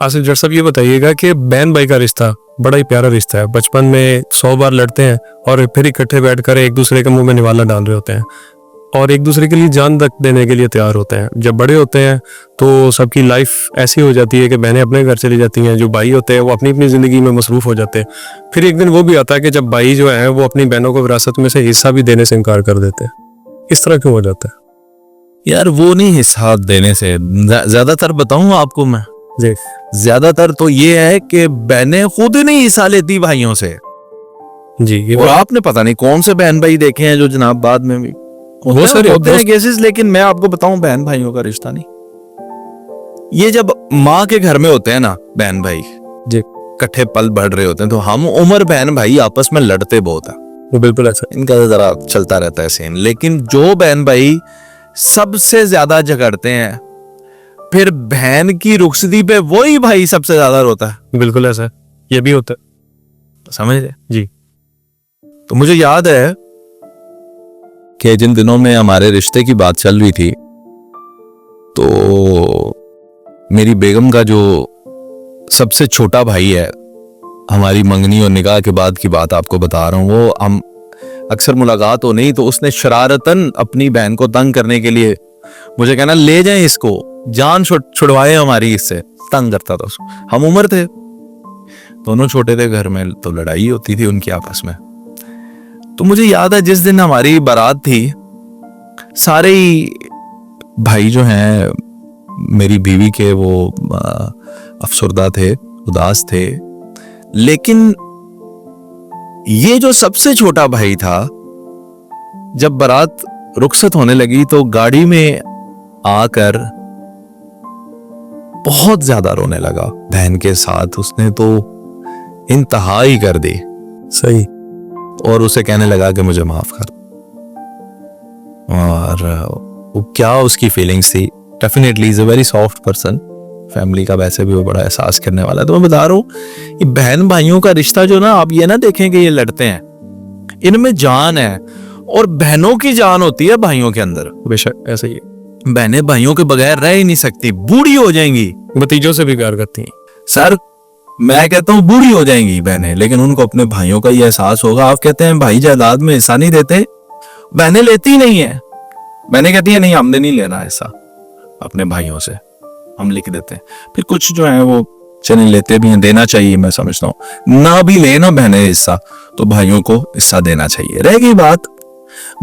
आसिफ जट साहब, ये बताइएगा कि बहन भाई का रिश्ता बड़ा ही प्यारा रिश्ता है। बचपन में 100 बार लड़ते हैं और फिर इकट्ठे बैठकर एक दूसरे के मुंह में निवाला डाल रहे होते हैं और एक दूसरे के लिए जान तक देने के लिए तैयार होते हैं। जब बड़े होते हैं तो सबकी लाइफ ऐसी हो जाती है कि बहनें अपने घर चली जाती हैं, जो भाई होते हैं वो अपनी अपनी ज़िंदगी में मसरूफ़ हो जाते हैं। फिर एक दिन वो भी आता है कि जब भाई जो है वो अपनी बहनों को विरासत में से हिस्सा भी देने से इनकार कर देते हैं। इस तरह क्यों हो जाता है यार? वो नहीं हिस्सा देने से, ज्यादातर बताऊं आपको मैं जी? ज्यादातर तो ये है कि बहनें खुद नहीं हिस्सा लेती भाइयों से। जी, ये और आपने पता नहीं कौन से बहन भाई देखे हैं जो जनाब बाद में भी वो सारे होते हैं केसेस, लेकिन मैं आपको बताऊं बहन भाइयों का रिश्ता नहीं। ये जब माँ के घर में होते हैं ना बहन भाई जी, इकट्ठे पल बढ़ रहे होते हैं, तो हम उम्र बहन भाई आपस में लड़ते बहुत है। वो बिल्कुल ऐसा। इनका तो जरा चलता रहता है सीन। लेकिन जो बहन भाई सबसे ज्यादा झगड़ते हैं, फिर बहन की रुखसती पे वही भाई सबसे ज्यादा रोता है। बिल्कुल ऐसा है, ये भी होता है। समझ रहे जी। तो मुझे याद है कि जिन दिनों में हमारे रिश्ते की बात चल रही थी, तो मेरी बेगम का जो सबसे छोटा भाई है, हमारी मंगनी और निकाह के बाद की बात आपको बता रहा हूँ, वो हम अक्सर मुलाकात हो नहीं, तो उसने शरारतन अपनी बहन को तंग करने के लिए मुझे कहना ले जाएं इसको, जान छुड़वाए हमारी इससे। तंग करता था उसको। हम उम्र थे, दोनों छोटे थे घर में, तो लड़ाई होती थी उनकी आपस में। तो मुझे याद है जिस दिन हमारी बारात थी, सारे ही भाई जो हैं मेरी बीवी के, वो अफसरदा थे, उदास थे। लेकिन ये जो सबसे छोटा भाई था, जब बारात रुखसत होने लगी तो गाड़ी में आकर बहुत ज्यादा रोने लगा बहन के साथ। उसने तो इंतहा ही कर दी। सही। और उसे कहने लगा कि मुझे माफ कर। और वो क्या उसकी फीलिंग्स थी। Definitely is a very soft person, family का वैसे भी वो बड़ा एहसास करने वाला है। तो मैं बता रहा हूँ, ये बहन भाइयों का रिश्ता जो ना, आप ये ना देखें कि ये लड़ते हैं, इनमें जान है। और बहनों की जान होती है भाइयों के अंदर। बेशक ऐसा ही है। बहनें भाइयों के बगैर रह ही नहीं सकती, बूढ़ी हो जाएंगी। भतीजों से भी प्यार करती हैं सर, मैं कहता हूँ बूढ़ी हो जाएंगी बहनें, लेकिन उनको अपने भाइयों का ये एहसास होगा। आप कहते हैं भाई जायदाद में हिस्सा नहीं देते, बहनें लेती नहीं है। बहनें कहती है नहीं, हमने नहीं लेना हिस्सा अपने भाइयों से, हम लिख देते हैं। फिर कुछ जो है वो चले लेते भी हैं, देना चाहिए। मैं समझता हूँ ना भी लेना बहनें हिस्सा, तो भाइयों को हिस्सा देना चाहिए। रह गई बात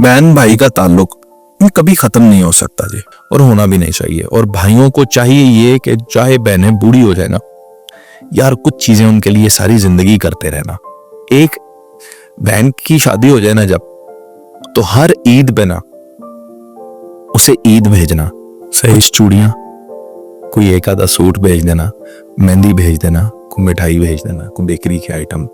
बहन भाई का ताल्लुक, कभी खत्म नहीं हो सकता जी, और होना भी नहीं चाहिए। और भाइयों को चाहिए ये कि चाहे बहनें बूढ़ी हो जाए ना यार, कुछ चीजें उनके लिए सारी जिंदगी करते रहना। एक बहन की शादी हो जाए ना जब, तो हर ईद पे ना उसे ईद भेजना, सही चूड़ियां, कोई एक आधा सूट भेज देना, मेहंदी भेज देना, कोई मिठाई भेज देना, कोई बेकरी के आइटम,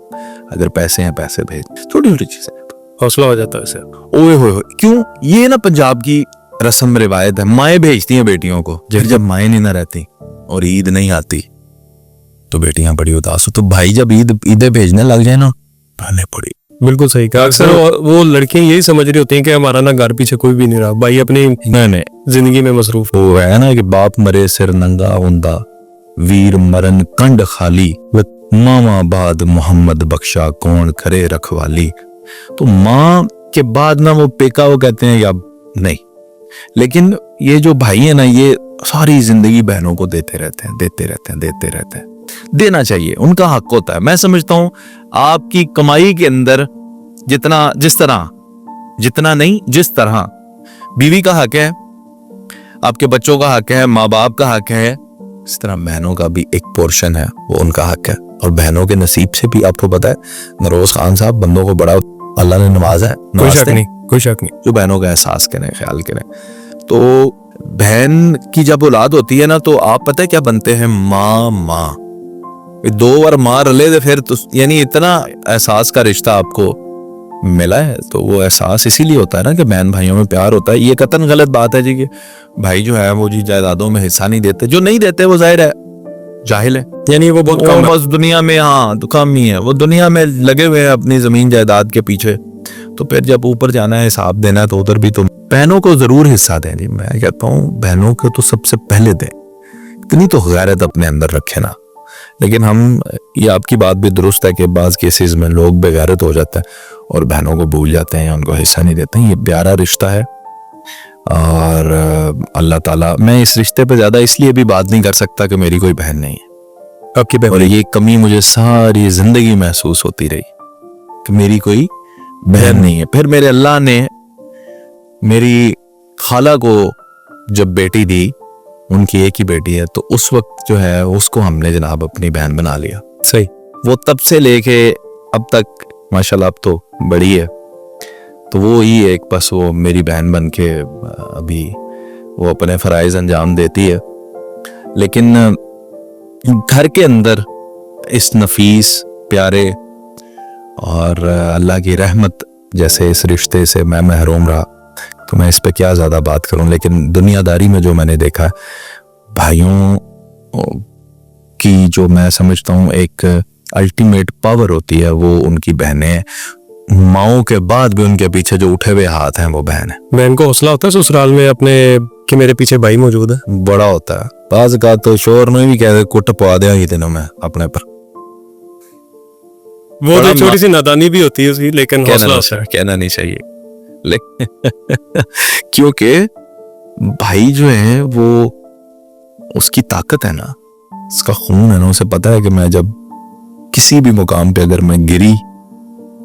अगर पैसे हैं पैसे भेज, छोटी छोटी चीजें। हौसला हो जाता है इससे। ओए होए, क्यों? ये ना पंजाब की रस्म रिवायत है, माएँ भेजती हैं बेटियों को। जब माएँ नहीं ना रहती और ईद नहीं आती तो बेटियां बड़ी उदास हो। तो भाई जब ईदें भेजने लग जाए ना, बहनें पड़ी। बिल्कुल सही कहा। अक्सर वो लड़कियां यही समझ रही होती हैं कि हमारा ना घर पीछे कोई भी नहीं रहा, भाई अपनी जिंदगी में मसरूफ। वो है ना कि बाप मरे सिर नंगा हुंदा, वीर मरन कंड खाली, मामा बाद मोहम्मद बख्शा कौन करे रखवाली। तो माँ के बाद ना वो पेका वो कहते हैं या नहीं, लेकिन ये जो भाई है ना, ये सारी जिंदगी बहनों को देते रहते हैं, देते रहते हैं, देते रहते हैं। देना चाहिए, उनका हक होता है। मैं समझता हूं आपकी कमाई के अंदर जितना, जिस तरह बीवी का हक है, आपके बच्चों का हक है, माँ बाप का हक है, इस तरह बहनों का भी एक पोर्शन है, वो उनका हक है। और बहनों के नसीब से भी आपको पता है, नरोज खान साहब बंदों को बड़ा अल्लाह ने नवाजा है। कोई शक नहीं जो बहनों का एहसास करें, ख्याल करें। तो बहन की जब औलाद होती है ना, तो आप पता है क्या बनते हैं? माँ। दो बार माँ रले थे फिर तो, यानी इतना एहसास का रिश्ता आपको मिला है। तो वो एहसास इसीलिए होता है ना कि बहन भाइयों में प्यार होता है। ये कतन गलत बात है जी कि भाई जो है वो जी जायदादों में हिस्सा नहीं देते। जो नहीं देते वो जाहिर है जाहिल है, यानी वो बहुत कम बस दुनिया में, हाँ तो कम ही है, वो दुनिया में लगे हुए हैं अपनी जमीन जायदाद के पीछे। तो फिर जब ऊपर जाना है, हिसाब देना है, तो उधर भी तो बहनों को जरूर हिस्सा दें जी। मैं कहता हूँ बहनों को तो सबसे पहले दें। इतनी तो गैरत अपने अंदर रखे ना لیکن ہم یہ آپ کی بات بھی درست ہے کہ بعض کیسز میں لوگ بغیرت ہو جاتے ہیں اور بہنوں کو بھول جاتے ہیں, ان کو حصہ نہیں دیتے ہیں. یہ پیارا رشتہ ہے اور اللہ تعالیٰ, میں اس رشتے پہ زیادہ اس لیے بھی بات نہیں کر سکتا کہ میری کوئی بہن نہیں ہے. آپ کی اور بہن یہ کمی مجھے ساری زندگی محسوس ہوتی رہی کہ میری کوئی بہن نہیں ہے. پھر میرے اللہ نے میری خالہ کو جب بیٹی دی, ان کی ایک ہی بیٹی ہے, تو اس وقت جو ہے اس کو ہم نے جناب اپنی بہن بنا لیا. صحیح. وہ تب سے لے کے اب تک ماشاءاللہ اب تو بڑی ہے, تو وہ ہی ایک بس وہ میری بہن بن کے ابھی وہ اپنے فرائض انجام دیتی ہے. لیکن گھر کے اندر اس نفیس پیارے اور اللہ کی رحمت جیسے اس رشتے سے میں محروم رہا, تو میں اس پہ کیا زیادہ بات کروں. لیکن دنیا داری میں جو میں نے دیکھا بھائیوں کی, جو میں سمجھتا ہوں ایک الٹیمیٹ پاور ہوتی ہے, وہ ان کی بہنیں ہیں. ماؤں کے بعد بھی ان کے پیچھے جو اٹھے ہوئے ہاتھ ہیں وہ بہن ہیں. بہن کو حوصلہ ہوتا ہے سسرال میں اپنے کہ میرے پیچھے بھائی موجود ہے, بڑا ہوتا ہے. بعض کا تو شور نے بھی کہہ کٹ پوا دیا ہی دنوں میں اپنے پر. وہ تو چھوٹی سی نادانی بھی ہوتی ہے اس کی, لیکن حوصلہ ہوتا ہے. کہنا نہیں چاہیے کیونکہ بھائی جو ہے وہ اس کی طاقت ہے نا, اس کا خون ہے نا, اسے پتا ہے کہ میں جب کسی بھی مقام پہ اگر میں گری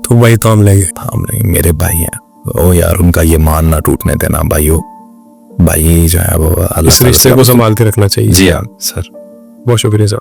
تو بھائی تھام لیں گے. تھام نہیں, میرے بھائی ہیں او یار, ان کا یہ مان نہ ٹوٹنے دینا. بھائیو بھائی جو ہے وہ اس رشتے کو سنبھال کے رکھنا چاہیے. جی ہاں سر, بہت شکریہ سر.